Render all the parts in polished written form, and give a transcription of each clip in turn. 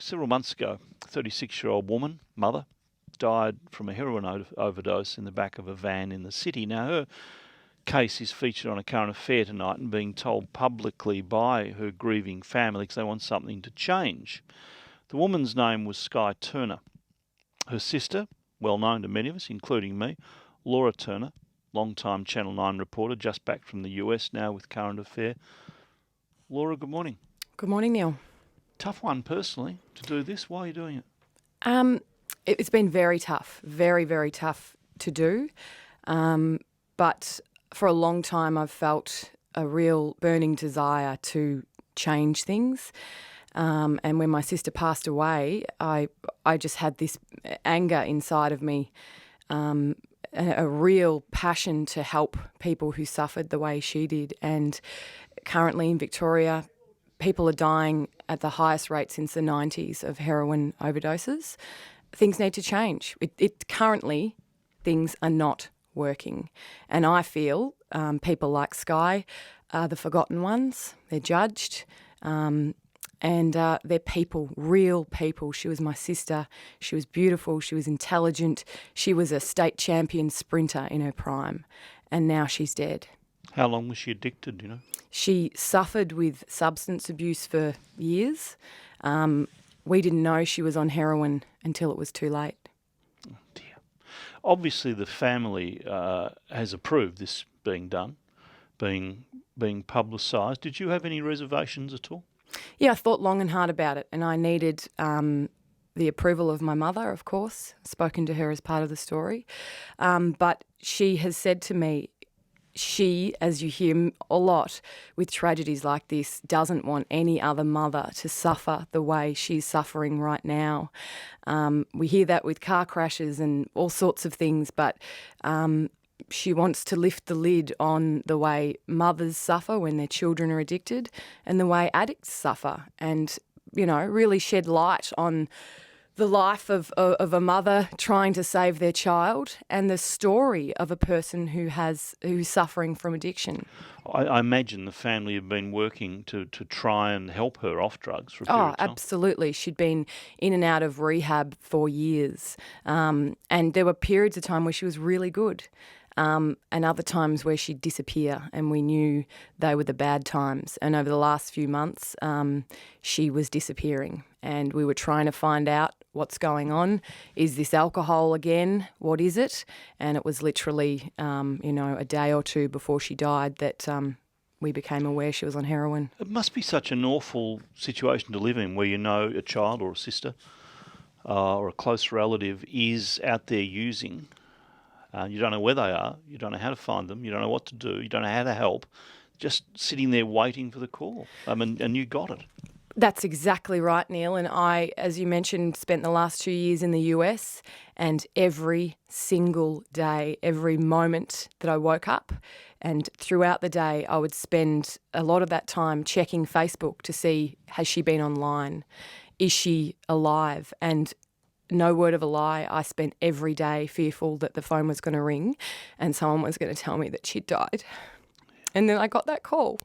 several months ago, a 36-year-old woman, mother, died from a heroin overdose in the back of a van in the city. Now, her case is featured on A Current Affair tonight and being told publicly by her grieving family because they want something to change. The woman's name was Skye Turner. Her sister, well known to many of us, including me, Laura Turner, long-time Channel 9 reporter, just back from the US now with Current Affair. Laura, good morning. Good morning, Neil. Tough one personally to do this. Why are you doing it? It's been very tough, very, very tough to do. But for a long time I've felt a real burning desire to change things. And when my sister passed away, I just had this anger inside of me, a real passion to help people who suffered the way she did. And currently in Victoria, people are dying at the highest rate since the 90s of heroin overdoses. Things need to change. Currently, things are not working. And I feel people like Skye are the forgotten ones. They're judged. And they're people, real people. She was my sister. She was beautiful. She was intelligent. She was a state champion sprinter in her prime. And now she's dead. How long was she addicted, do you know? She suffered with substance abuse for years. We didn't know she was on heroin until it was too late. Oh dear. Obviously the family has approved this being done, being publicised. Did you have any reservations at all? Yeah, I thought long and hard about it, and I needed the approval of my mother, of course. Spoken to her as part of the story. But she has said to me, she, as you hear a lot with tragedies like this, doesn't want any other mother to suffer the way she's suffering right now. We hear that with car crashes and all sorts of things, but she wants to lift the lid on the way mothers suffer when their children are addicted and the way addicts suffer, and, you know, really shed light on the life of a mother trying to save their child and the story of a person who's suffering from addiction. I imagine the family have been working to try and help her off drugs for a period of time. Absolutely. She'd been in and out of rehab for years. And there were periods of time where she was really good. And other times where she'd disappear, and we knew they were the bad times. And over the last few months, she was disappearing, and we were trying to find out what's going on. Is this alcohol again? What is it? And it was literally, a day or two before she died that we became aware she was on heroin. It must be such an awful situation to live in, where you know a child or a sister or a close relative is out there using. You don't know where they are, you don't know how to find them, you don't know what to do, you don't know how to help, just sitting there waiting for the call. And you got it. That's exactly right, Neil. And I, as you mentioned, spent the last 2 years in the US, and every single day, every moment that I woke up and throughout the day, I would spend a lot of that time checking Facebook to see, has she been online? Is she alive? And no word of a lie, I spent every day fearful that the phone was going to ring and someone was going to tell me that she'd died. And then I got that call.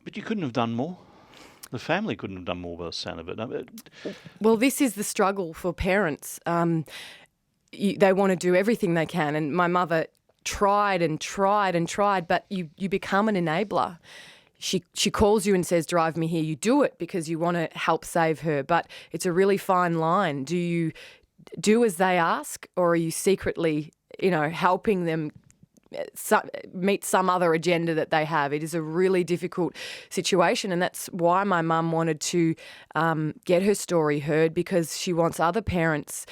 But you couldn't have done more? The family couldn't have done more by the sound of it. Well, this is the struggle for parents. They want to do everything they can. And my mother tried and tried and tried, but you become an enabler. She calls you and says, drive me here. You do it because you want to help save her. But it's a really fine line. Do you do as they ask, or are you secretly, helping them meet some other agenda that they have? It is a really difficult situation, and that's why my mum wanted to get her story heard, because she wants other parents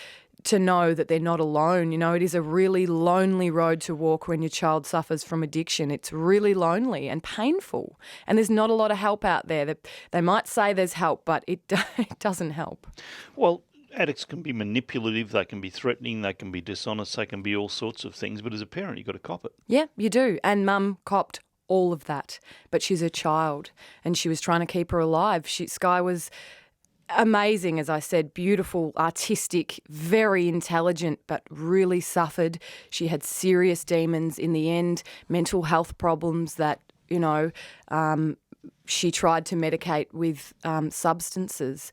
to know that they're not alone. It is a really lonely road to walk when your child suffers from addiction. It's really lonely and painful, and there's not a lot of help out there. They might say there's help, but it doesn't help. Well, addicts can be manipulative, they can be threatening, they can be dishonest, they can be all sorts of things, but as a parent you've got to cop it. Yeah, you do. And Mum copped all of that, but she's a child and she was trying to keep her alive. Skye was amazing, as I said, beautiful, artistic, very intelligent, but really suffered. She had serious demons in the end, mental health problems that, she tried to medicate with substances.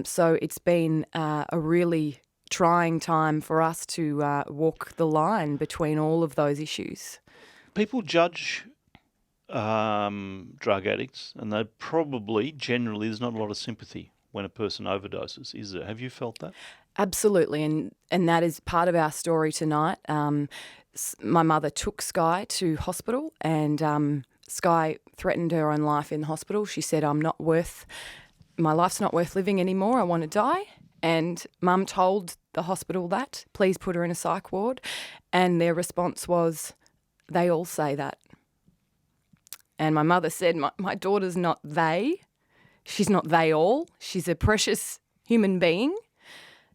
So it's been a really trying time for us to walk the line between all of those issues. People judge drug addicts, and they probably, generally, there's not a lot of sympathy when a person overdoses, is there? Have you felt that? Absolutely, and that is part of our story tonight. My mother took Sky to hospital, and Sky threatened her own life in the hospital. She said, my life's not worth living anymore, I want to die. And Mum told the hospital that, please put her in a psych ward. And their response was, they all say that. And my mother said, my daughter's not they. She's not they all. She's a precious human being.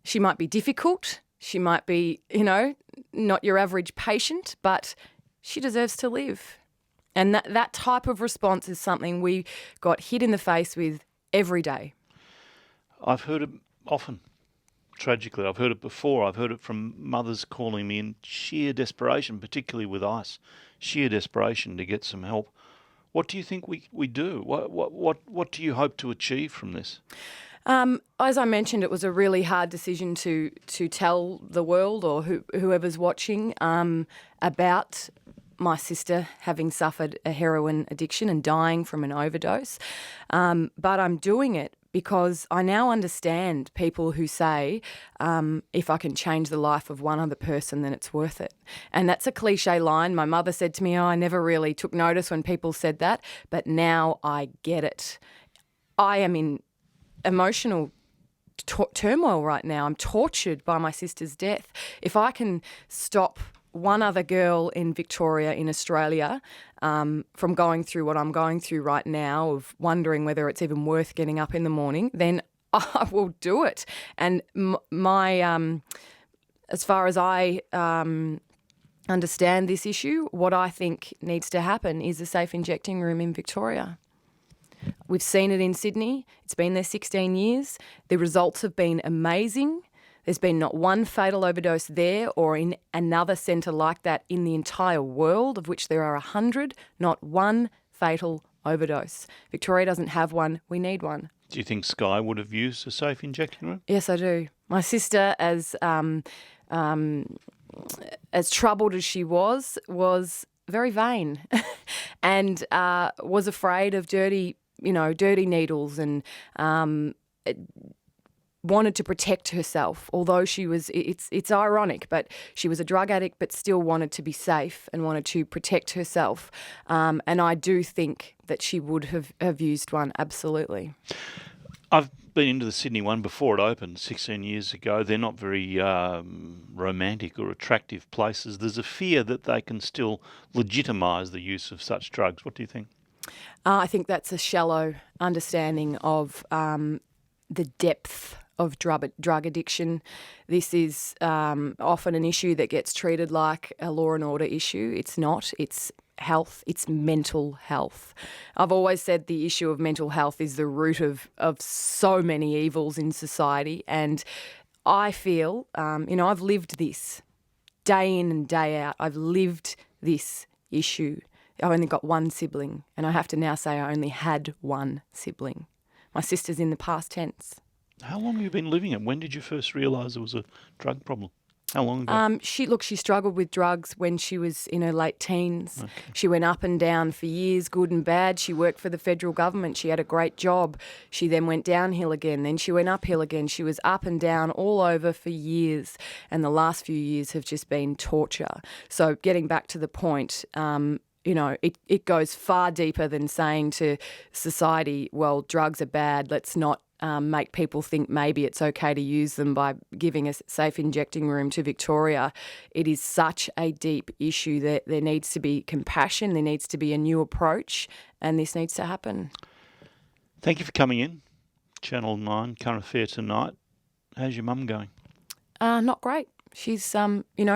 She might be difficult. She might be, not your average patient, but she deserves to live. And that type of response is something we got hit in the face with every day. I've heard it often, tragically. I've heard it before. I've heard it from mothers calling me in sheer desperation, particularly with ice, sheer desperation to get some help. What do you think we do? What do you hope to achieve from this? As I mentioned, it was a really hard decision to tell the world or whoever's watching about my sister having suffered a heroin addiction and dying from an overdose. But I'm doing it because I now understand people who say, if I can change the life of one other person, then it's worth it. And that's a cliche line. My mother said to me, I never really took notice when people said that, but now I get it. I am in emotional turmoil right now. I'm tortured by my sister's death. If I can stop one other girl in Victoria, in Australia, from going through what I'm going through right now, of wondering whether it's even worth getting up in the morning, then I will do it. And as far as I understand this issue, what I think needs to happen is a safe injecting room in Victoria. We've seen it in Sydney. It's been there 16 years. The results have been amazing. There's been not one fatal overdose there or in another centre like that in the entire world, of which there are 100, not one fatal overdose. Victoria doesn't have one. We need one. Do you think Sky would have used a safe injecting room? Yes, I do. My sister, as troubled as she was very vain and was afraid of dirty needles and wanted to protect herself, although she was, it's ironic, but she was a drug addict but still wanted to be safe and wanted to protect herself. And I do think that she would have used one, absolutely. I've been into the Sydney one before it opened 16 years ago. They're not very romantic or attractive places. There's a fear that they can still legitimise the use of such drugs. What do you think? I think that's a shallow understanding of the depth of drug addiction. This is often an issue that gets treated like a law and order issue. It's not. It's health. It's mental health. I've always said the issue of mental health is the root of so many evils in society. And I feel, I've lived this day in and day out. I've lived this issue. I've only got one sibling, and I have to now say I only had one sibling. My sister's in the past tense. How long have you been living it? When did you first realise there was a drug problem? How long ago? She struggled with drugs when she was in her late teens. Okay. She went up and down for years, good and bad. She worked for the federal government. She had a great job. She then went downhill again. Then she went uphill again. She was up and down all over for years. And the last few years have just been torture. So getting back to the point, it goes far deeper than saying to society, well, drugs are bad, let's not make people think maybe it's okay to use them by giving a safe injecting room to Victoria. It is such a deep issue that there needs to be compassion, there needs to be a new approach, and this needs to happen. Thank you for coming in. Channel 9, Current Affair Tonight. How's your mum going? Not great. She's,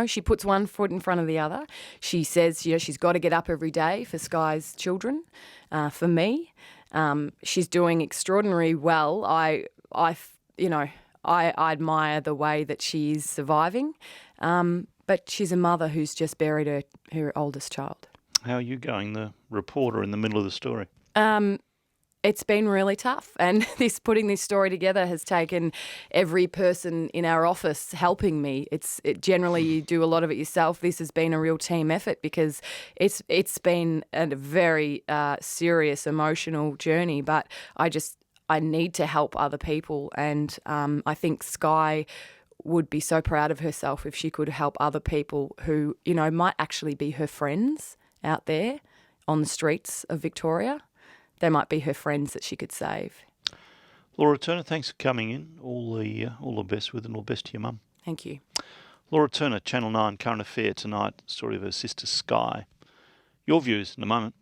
she puts one foot in front of the other. She says, she's got to get up every day for Sky's children, for me. She's doing extraordinarily well. I admire the way that she is surviving. But she's a mother who's just buried her oldest child. How are you going, the reporter in the middle of the story? It's been really tough, and putting this story together has taken every person in our office helping me. Generally you do a lot of it yourself. This has been a real team effort because it's been a very serious emotional journey. But I need to help other people, and I think Sky would be so proud of herself if she could help other people who might actually be her friends out there on the streets of Victoria. They might be her friends that she could save. Laura Turner, thanks for coming in. All the best with it, and all the best to your mum. Thank you. Laura Turner, Channel 9 Current Affair tonight, story of her sister Sky. Your views in a moment.